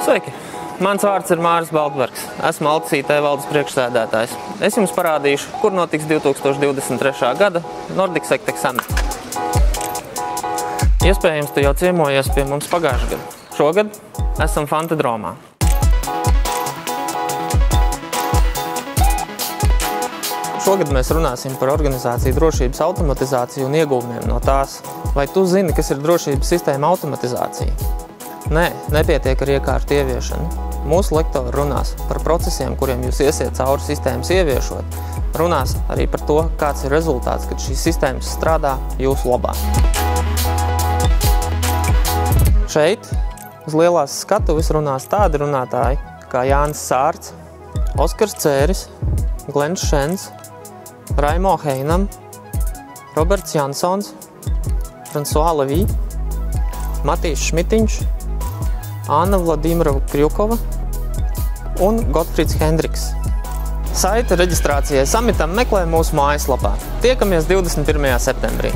Sveiki! Mans vārds ir Māris Baltbergs. Esmu Altas IT valdes priekšsēdētājs. Es jums parādīšu, kur notiks 2023. gada Nordic Sectech Summit. Iespējams, tu jau ciemojies pie mums pagājušajā gadā. Šogad esam Fantedromā. Šogad mēs runāsim par organizāciju drošības automatizāciju un ieguvumiem no tās. Vai tu zini, kas ir drošības sistēma automatizācija? Nē, nepietiek ar iekārtu ieviešanu. Mūsu lektori runās par procesiem, kuriem jūs iesiet cauri sistēmas ieviešot. Runās arī par to, kāds ir rezultāts, kad šīs sistēmas strādā jūsu labā. Šeit uz lielās skatuves runās tādi runātāji kā Jānis Sārts, Oskars Cēris, Glens Šens, Raimo Heinam, Roberts Jansons, François Levī, Matīs Šmitiņš, Anna Vladimirova Krjukova un Gotfrīds Hendriks. Saita reģistrācijai summitam meklē mūsu mājaslapā. Tiekamies 21. septembrī.